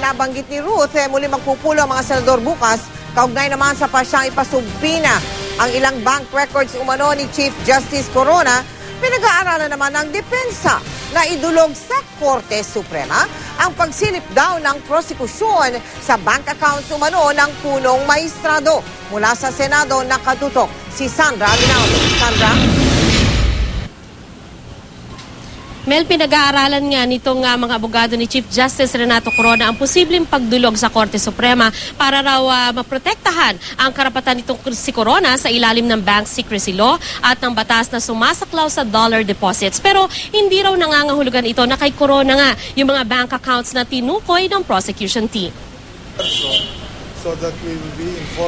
nabanggit ni Ruth, muli magpupulo ang mga senador bukas, kaugnay naman sa pasyang ipasumpina ang ilang bank records umano ni Chief Justice Corona. Pinag-aaralan naman ng depensa na idulog sa Korte Suprema ang pagsilip daw ng prosekusyon sa bank accounts umano ng punong maestrado. Mula sa Senado, nakatutok si Sandra Aguinaldo. Sandra? Mel, pinag-aaralan nga nitong mga abogado ni Chief Justice Renato Corona ang posibleng pagdulog sa Korte Suprema para raw maprotektahan ang karapatan nitong si Corona sa ilalim ng Bank Secrecy Law at ng batas na sumasaklaw sa dollar deposits. Pero hindi raw nangangahulugan ito na kay Corona nga yung mga bank accounts na tinukoy ng prosecution team.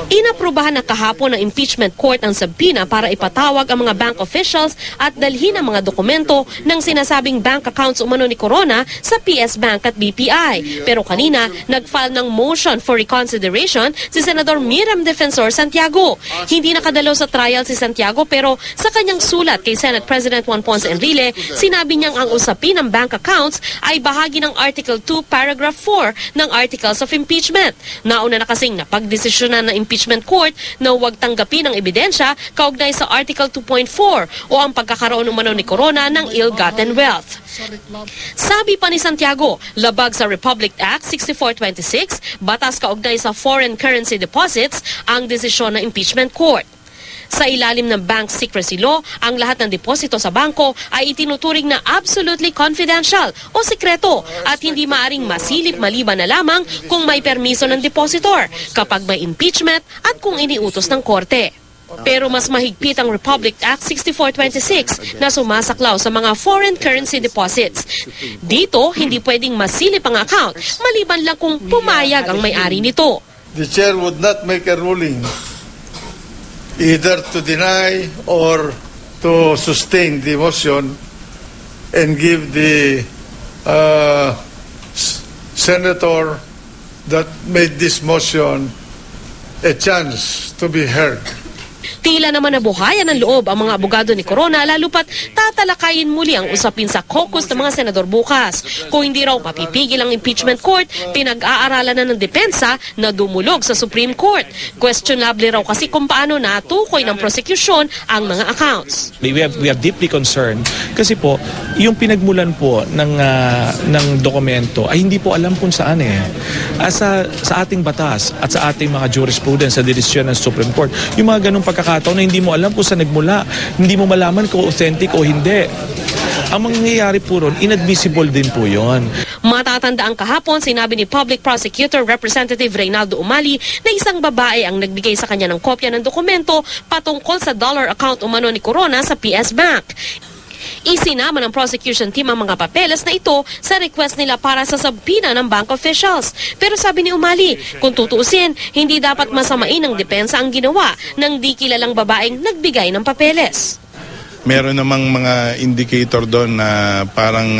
Inaprubahan na kahapon ng impeachment court ang subpoena para ipatawag ang mga bank officials at dalhin ang mga dokumento ng sinasabing bank accounts umano ni Corona sa PS Bank at BPI. Pero kanina, nag-file ng motion for reconsideration si Senador Miriam Defensor Santiago. Hindi nakadalo sa trial si Santiago pero sa kanyang sulat kay Senate President Juan Ponce Enrile, sinabi niyang ang usapin ng bank accounts ay bahagi ng Article 2, Paragraph 4 ng Articles of Impeachment. Nauna na kasi napagdesisyonan ng impeachment court na huwag tanggapin ang ebidensya kaugnay sa Article 2.4 o ang pagkakaroon umano ni Corona ng ill-gotten wealth. Sabi pa ni Santiago, labag sa Republic Act 6426, batas kaugnay sa foreign currency deposits ang desisyon ng impeachment court. Sa ilalim ng Bank Secrecy Law, ang lahat ng deposito sa bangko ay itinuturing na absolutely confidential o sekreto at hindi maaring masilip maliban na lamang kung may permiso ng depositor, kapag may impeachment at kung iniutos ng korte. Pero mas mahigpit ang Republic Act 6426 na sumasaklaw sa mga foreign currency deposits. Dito, hindi pwedeng masilip ang account maliban lang kung pumayag ang may-ari nito. The chair would not make a ruling either to deny or to sustain the motion and give the senator that made this motion a chance to be heard. Tila naman nabuhayan ng loob ang mga abogado ni Corona lalo pat tatalakayin muli ang usapin sa caucus ng mga senador bukas. Kung hindi raw mapipigil ang impeachment court, pinag-aaralan na ng depensa na dumulog sa Supreme Court. Questionable raw kasi kung paano natukoy ng prosecution ang mga accounts. We have deeply concerned kasi po yung pinagmulan po ng dokumento ay hindi po alam kung saan sa ating batas at sa ating mga jurisprudence sa desisyon ng Supreme Court, yung mga ganung pagkakataon na hindi mo alam kung saan nagmula, hindi mo malaman kung authentic o hindi. Ang mangyayari po ron, inadmissible din po yon. Matatandaan kahapon, sinabi ni Public Prosecutor Representative Reynaldo Umali na isang babae ang nagbigay sa kanya ng kopya ng dokumento patungkol sa dollar account umano ni Corona sa PS Bank. Isinama ng prosecution team ang mga papeles na ito sa request nila para sa subpoena ng bank officials. Pero sabi ni Umali, kung tutuusin, hindi dapat masamain ng depensa ang ginawa ng di kilalang babaeng nagbigay ng papeles. Meron namang mga indicator doon na parang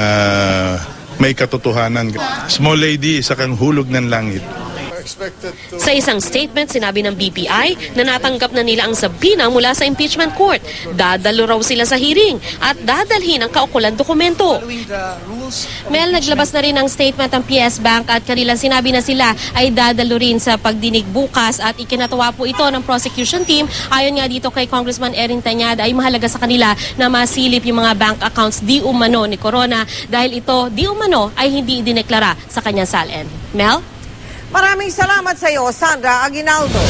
may katotohanan. Small lady, isa kang hulog ng langit. Sa isang statement, sinabi ng BPI na natanggap na nila ang subpoena mula sa impeachment court. Dadalo raw sila sa hearing at dadalhin ang kaukulang dokumento. Mel, naglabas na rin ang statement ng PS Bank at kanilang sinabi na sila ay dadalo rin sa pagdinig bukas at ikinatuwa po ito ng prosecution team. Ayon nga dito kay Congressman Erin Tanyada ay mahalaga sa kanila na masilip yung mga bank accounts di umano ni Corona dahil ito di umano ay hindi idineklara sa kanyang SALN. Mel? Maraming salamat sa iyo, Sandra Aguinaldo.